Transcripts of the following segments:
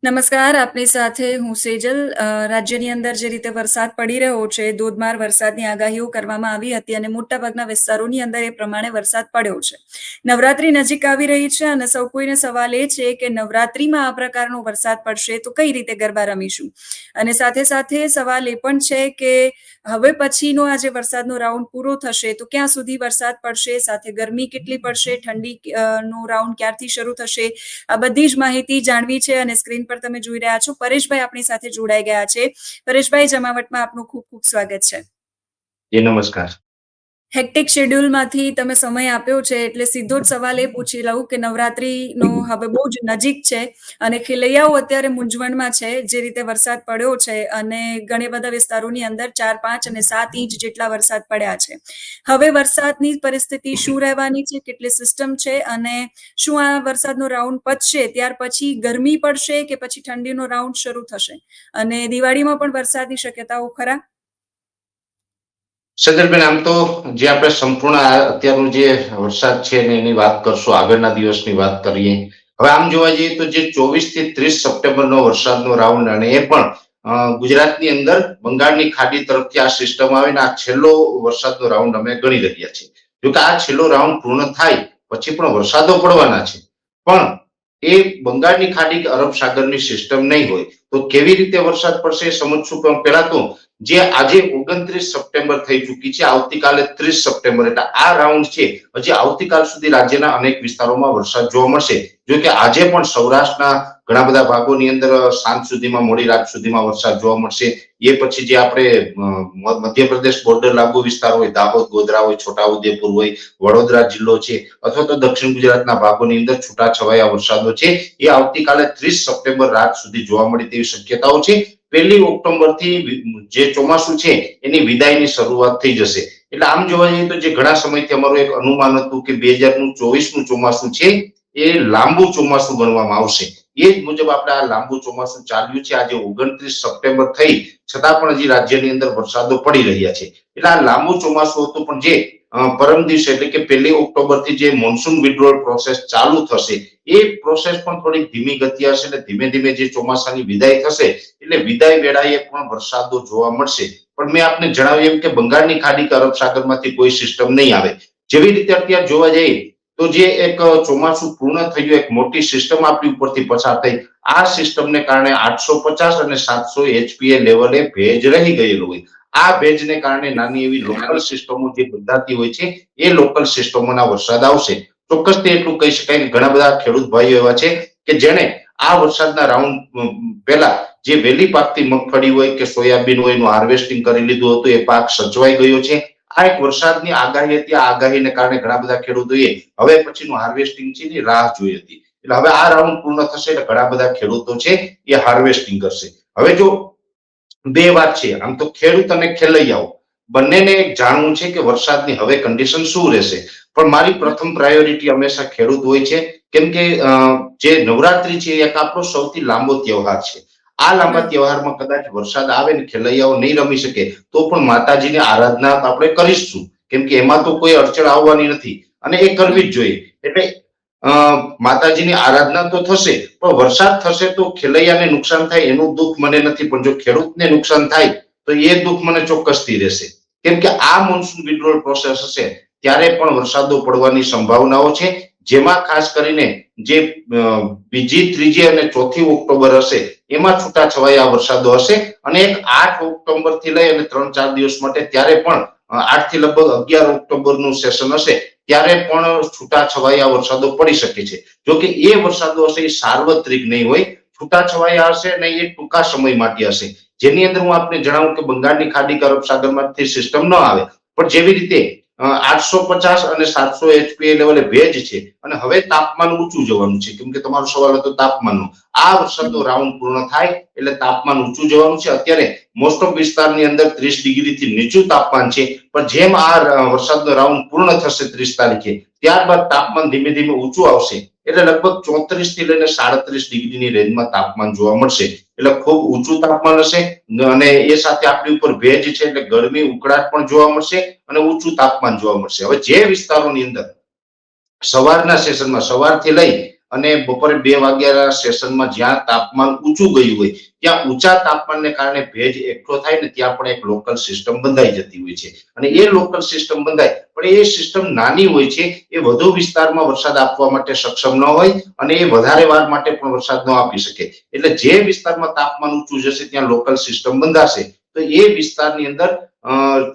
નમસ્કાર, આપની સાથે હું સેજલ. રાજ્યની અંદર જે રીતે વરસાદ પડી રહ્યો છે, ધોધમાર વરસાદની આગાહીઓ કરવામાં આવી હતી અને મોટાભાગના વિસ્તારોની અંદર એ પ્રમાણે વરસાદ પડ્યો છે. નવરાત્રી નજીક આવી રહી છે અને સૌ કોઈને સવાલ એ છે કે નવરાત્રીમાં આ પ્રકારનો વરસાદ પડશે તો કઈ રીતે ગરબા રમીશું? અને સાથે સાથે સવાલ એ પણ છે કે હવે પછીનો આ જે વરસાદનો રાઉન્ડ પૂરો થશે તો ક્યાં સુધી વરસાદ પડશે, સાથે ગરમી કેટલી પડશે, ઠંડી નો રાઉન્ડ ક્યારથી શરૂ થશે? આ બધી જ માહિતી જાણવી છે અને સ્ક્રીન પર તમે જોઈ રહ્યા છો પરેશભાઈ આપણી સાથે જોડાઈ ગયા છે. પરેશભાઈ, જમાવટમાં આપનું ખૂબ ખૂબ સ્વાગત છે. જી નમસ્કાર. હેક્ટિક શેડ્યુલમાંથી તમે સમય આપ્યો છે એટલે સીધો જ સવાલ એ પૂછી લઉં કે નવરાત્રીનો હવે બહુ જ નજીક છે અને ખેલૈયાઓ અત્યારે મૂંઝવણમાં છે. જે રીતે વરસાદ પડ્યો છે અને ઘણા બધા વિસ્તારોની અંદર 4, 5 અને 7 ઇંચ જેટલા વરસાદ પડ્યા છે. હવે વરસાદની પરિસ્થિતિ શું રહેવાની છે, કેટલી સિસ્ટમ છે અને શું આ વરસાદનો રાઉન્ડ પતશે ત્યાર પછી ગરમી પડશે કે પછી ઠંડીનો રાઉન્ડ શરૂ થશે? અને દિવાળીમાં પણ વરસાદની શક્યતાઓ ખરા? સદરબેન, આમ તો જે આપણે સંપૂર્ણ અત્યારનું જે વરસાદ છે ને એની વાત કરશું, આગળના દિવસની વાત કરીએ. હવે આમ જોવા જઈએ તો જે 24 થી 30 સપ્ટેમ્બરનો વરસાદનો રાઉન્ડ અને એ પણ ગુજરાતની અંદર બંગાળની ખાડી તરફથી આ સિસ્ટમ આવે ને આ છેલ્લો વરસાદનો રાઉન્ડ અમે ગણી રહ્યા છીએ. જો કે આ છેલ્લો રાઉન્ડ પૂર્ણ થાય પછી પણ વરસાદો પડવાના છે, પણ એ બંગાળની ખાડી કે અરબ સાગરની સિસ્ટમ નહીં હોય તો કેવી રીતે વરસાદ પડશે એ સમજશું. પણ પહેલા તો જે આજે 29 સપ્ટેમ્બર થઈ ચૂકી છે, આવતીકાલે 30 સપ્ટેમ્બર એટલે આ રાઉન્ડ છે હજી આવતીકાલ સુધી રાજ્યના અનેક વિસ્તારોમાં વરસાદ જોવા મળશે. જો કે આજે પણ સૌરાષ્ટ્રના ઘણા બધા ભાગોની અંદર સાંજ સુધીમાં, મોડી રાત સુધીમાં વરસાદ જોવા મળશે. એ પછી જે આપણે મધ્યપ્રદેશ બોર્ડર લાગુ વિસ્તાર હોય, દાહોદ, ગોધરા હોય, છોટાઉદેપુર હોય, વડોદરા જિલ્લો છે અથવા તો દક્ષિણ ગુજરાતના ભાગોની અંદર છૂટાછવાયા વરસાદો છે એ આવતીકાલે 30 સપ્ટેમ્બર રાત સુધી જોવા મળે તેવી શક્યતાઓ છે. 1 ઓક્ટોબર થી જે ચોમાસું છે એની વિદાયની શરૂઆત થઈ જશે. એટલે આમ જોવા જઈએ તો જે ઘણા સમયથી અમારું એક અનુમાન હતું કે 2024નું ચોમાસું છે એ લાંબુ ચોમાસું ગણવામાં આવશે. એ જ મુજબ આપણે આ લાંબુ ચોમાસું ચાલ્યું છે. આજે 29 સપ્ટેમ્બર થઈ છતાં પણ હજી રાજ્યની અંદર વરસાદો પડી રહ્યા છે. એટલે આ લાંબુ ચોમાસું હતું, પણ જે પરમ દિવસે એટલે કે 1 ઓક્ટોબર થી જે મોન્સૂન વિડ્રોઅલ પ્રોસેસ ચાલુ થશે એ પ્રોસેસ પણ થોડી ધીમી ગતિ હશે અને ધીમે ધીમે જે ચોમાસાની વિદાય થશે એટલે વિદાય વેળાએ પણ વરસાદો જોવા મળશે. પણ મેં આપને જણાવ્યું એમ કે બંગાળની ખાડી કે અરબ સાગરમાંથી કોઈ સિસ્ટમ નહીં આવે. જેવી રીતે અત્યારે જોવા જઈએ તો જે એક ચોમાસું પૂર્ણ થયું, એક મોટી સિસ્ટમ આપણી ઉપરથી પસાર થઈ, આ સિસ્ટમને કારણે 850 અને 700 એચપીએ લેવલે ભેજ રહી ગયેલું હોય. આ ભેજને કારણે નાની એવી લોકલ સિસ્ટમો જે બંધાતી હોય છે એ લોકલ સિસ્ટમોના વરસાદ આવશે. ચોક્કસ તે એટલું કહી શકાય કે ઘણા બધા ખેડૂત ભાઈઓ એવા છે કે જેને આ વરસાદના રાઉન્ડ પહેલા જે વહેલી પાકતી મગફળી હોય કે સોયાબીન હોય એનું હાર્વેસ્ટિંગ કરી લીધું હતું, એ પાક સચવાઈ ગયો છે. આ એક વરસાદની આગાહી હતી. આ આગાહીને કારણે ઘણા બધા ખેડૂતોએ હવે પછીનું હાર્વેસ્ટિંગ છે એની રાહ જોઈ હતી. એટલે હવે આ રાઉન્ડ પૂર્ણ થશે એટલે ઘણા બધા ખેડૂતો છે એ હાર્વેસ્ટિંગ કરશે. હવે જો બે વાત છે, આમ તો ખેડૂત અને ખેલૈયાઓ બંનેને એક જાણવું છે કે વરસાદની હવે કન્ડિશન શું રહેશે. પણ મારી પ્રથમ પ્રાયોરિટી હંમેશા ખેડૂત હોય છે, કેમ કે જે નવરાત્રી છે એક આપણો સૌથી લાંબો તહેવાર છે. આ લાંબા તહેવારમાં કદાચ વરસાદ આવે ને ખેલૈયાઓ નહીં રમી શકે તો પણ માતાજીની આરાધના આપણે કરીશું, કેમ કે એમાં તો કોઈ અડચણ આવવાની નથી અને એ કરવી જ જોઈએ. એટલે માતાજીની આરાધના તો થશે, પણ વરસાદ થશે તો ખેલૈયાને નુકસાન થાય એનું દુઃખ મને નથી, પણ જો ખેડૂતને નુકસાન થાય તો એ દુઃખ મને ચોક્કસથી રહેશે. કેમ કે આ મોન્સૂન વિડ્રોઅલ પ્રોસેસ હશે ત્યારે પણ વરસાદો પડવાની સંભાવનાઓ છે, જેમાં ખાસ કરીને જે બીજી, ત્રીજી અને ચોથી ઓક્ટોબર હશે એમાં છૂટાછવાયા વરસાદો હશે અને એક 8 ઓક્ટોબર થી લઈ અને 3-4 દિવસ માટે ત્યારે પણ 8 થી લગભગ 11 ઓક્ટોબરનું સેશન હશે ત્યારે પણ છૂટાછવાયા વરસાદો પડી શકે છે. જો કે એ વરસાદો હશે એ સાર્વત્રિક નહીં હોય, છૂટાછવાયા હશે અને એ ટૂંકા સમય માટે હશે. જેની અંદર હું આપને જણાવું કે બંગાળની ખાડી કે અરબ સાગરમાંથી સિસ્ટમ ન આવે, પણ જેવી રીતે 850 અને 700 એચપીએ લેવલે ભેજ છે અને હવે તાપમાન ઊંચું જવાનું છે, કેમ કે તમારો સવાલ હતો તાપમાનનો. આ વરસાદનો રાઉન્ડ પૂર્ણ થાય એટલે તાપમાન ઊંચું જવાનું છે. અત્યારે મોસ્ટ ઓફ વિસ્તારની અંદર 30 ડિગ્રીથી નીચું તાપમાન છે, પણ જેમ આ વરસાદનો રાઉન્ડ પૂર્ણ થશે 30 તારીખે ત્યારબાદ તાપમાન ધીમે ધીમે ઊંચું આવશે એટલે લગભગ 34 થી લઈને 37 ડિગ્રીની રેન્જમાં તાપમાન જોવા મળશે. એટલે ખૂબ ઊંચું તાપમાન હશે અને એ સાથે આપણી ઉપર ભેજ છે એટલે ગરમી, ઉકળાટ પણ જોવા મળશે અને ઊંચું તાપમાન જોવા મળશે. હવે જે વિસ્તારોની અંદર સવારના સેશનમાં સવારથી લઈ અને બપોરે 2 વાગ્યાના સેશનમાં જ્યાં તાપમાન ઊંચું ગયું હોય ત્યાં ઊંચા તાપમાનને કારણે ભેજ એકઠો થાય ને ત્યાં પણ એક લોકલ સિસ્ટમ બંધાઈ જતી હોય છે અને એ લોકલ સિસ્ટમ બંધાય પણ એ સિસ્ટમ નાની હોય છે, એ વધુ વિસ્તારમાં વરસાદ આપવા માટે સક્ષમ ન હોય અને એ વધારે વાર માટે પણ વરસાદ ન આપી શકે. એટલે જે વિસ્તારમાં તાપમાન ઊંચું જશે ત્યાં લોકલ સિસ્ટમ બંધાશે તો એ વિસ્તારની અંદર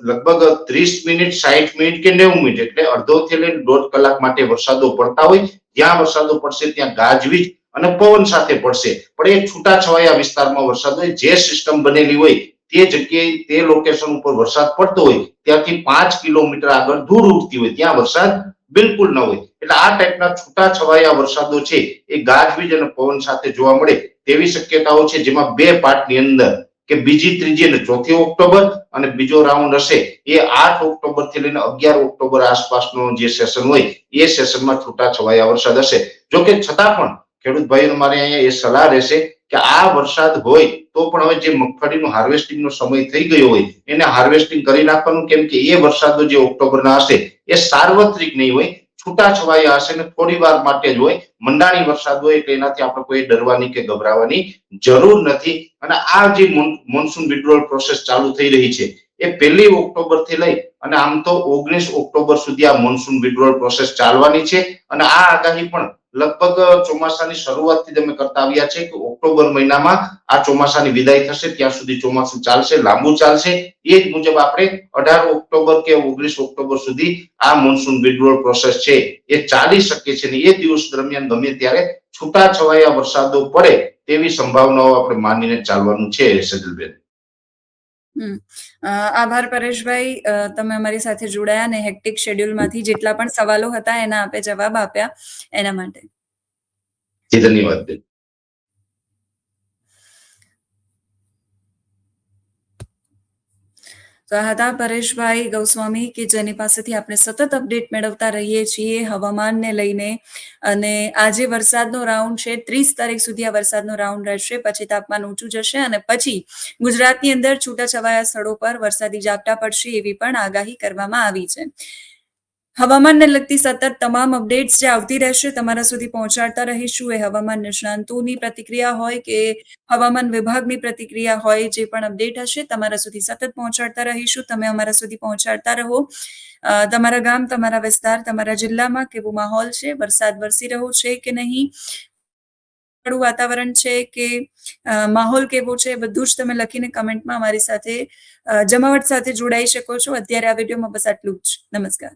લગભગ 30 મિનિટ 60 મિનિટ કે 90 મિનિટ એટલે અડધોથી લઈને 1.5 કલાક માટે વરસાદો પડતા હોય. જ્યાં વરસાદો પડશે ત્યાં ગાજવીજ અને પવન સાથે પડશે, પણ એ છૂટાછવાયા વિસ્તારમાં વરસાદ હોય. જે સિસ્ટમ બનેલી હોય તે જગ્યાએ તે લોકેશન ઉપર વરસાદ પડતો હોય ત્યાંથી 5 કિલોમીટર આગળ ધૂળ ઉડતી હોય ત્યાં વરસાદ બિલકુલ ન હોય. એટલે આ ટાઈપના છૂટાછવાયા વરસાદો છે એ ગાજવીજ અને પવન સાથે જોવા મળે તેવી શક્યતાઓ છે, જેમાં 2 પાર્ટની અંદર કે બીજી, ત્રીજી અને 4 ઓક્ટોબર અને બીજો રાઉન્ડ હશે એ 8 ઓક્ટોબર થી લઈને 11 ઓક્ટોબર આસપાસનો જે સેશન હોય એ સેશનમાં છૂટાછવાયા વરસાદ હશે. જો કે છતાં પણ ખેડૂત ભાઈઓ મારે અહીંયા એ સલાહ રહેશે કે આ વરસાદ હોય તો પણ હવે જે મગફળીનું હાર્વેસ્ટિંગનો સમય થઈ ગયો હોય એને હાર્વેસ્ટિંગ કરી નાખવાનું, કેમ કે એ વરસાદો જે ઓક્ટોબરના હશે એ સાર્વત્રિક નહીં હોય, છૂટાછવાયા હશે ને થોડી વાર માટે જ હોય. મંડાણી વરસાદ હોય એટલે એનાથી આપણે કોઈ ડરવાની કે ગભરાવાની જરૂર નથી. અને આ જે મોન્સૂન વિડ્રોઅલ પ્રોસેસ ચાલુ થઈ રહી છે એ 1 ઓક્ટોબર થી લઈ અને આમ તો 19 ઓક્ટોબર સુધી આ મોન્સૂન વિડ્રોઅલ પ્રોસેસ ચાલવાની છે. અને આ આગાહી પણ લગભગ ચોમાસાની શરૂઆતથી અમે કરતા આવ્યા છે કે ઓક્ટોબર મહિનામાં આ ચોમાસાની વિદાય થશે ત્યાં સુધી ચોમાસું ચાલશે, લાંબુ ચાલશે. એ જ મુજબ આપણે 18 ઓક્ટોબર કે 19 ઓક્ટોબર સુધી આ મોન્સૂન વિડ્રોઅલ પ્રોસેસ છે એ ચાલી શકે છે અને એ દિવસ દરમિયાન ગમે ત્યારે છૂટાછવાયા વરસાદો પડે તેવી સંભાવનાઓ આપણે માનીને ચાલવાનું છે. સજલબેન, આભાર પરેશભાઈ, તમે અમારી સાથે જોડાયા અને હેક્ટિક શેડ્યુલમાંથી જેટલા પણ સવાલો હતા એના આપે જવાબ આપ્યા એના માટે. જી ધન્યવાદ બેન. તો આ હતા પરેશભાઈ ગૌસ્વામી કે જેની પાસેથી આપણે સતત અપડેટ મેળવતા રહીએ છીએ હવામાનને લઈને. અને આજે વરસાદનો રાઉન્ડ છે, 30 તારીખ સુધી આ વરસાદનો રાઉન્ડ રહેશે, પછી તાપમાન ઊંચું જશે અને પછી ગુજરાતની અંદર છૂટાછવાયા સ્થળો પર વરસાદી ઝાપટા પડશે એવી પણ આગાહી કરવામાં આવી છે. હવામાનને લગતી સતત તમામ અપડેટ્સ જે આવતી રહેશે તમારા સુધી પહોંચાડતા રહીશું. એ હવામાન નિષ્ણાંતોની પ્રતિક્રિયા હોય કે હવામાન વિભાગની પ્રતિક્રિયા હોય, જે પણ અપડેટ હશે તમારા સુધી સતત પહોંચાડતા રહીશું. તમે અમારા સુધી પહોંચાડતા રહો. તમારા ગામ, તમારા વિસ્તાર, તમારા જિલ્લામાં કેવો માહોલ છે, વરસાદ વરસી રહ્યો છે કે નહીં, વાતાવરણ છે કે માહોલ કેવો છે, બધું જ તમે લખીને કમેન્ટમાં અમારી સાથે જમાવટ સાથે જોડાઈ શકો છો. અત્યારે આ વિડીયોમાં બસ આટલું જ. નમસ્કાર.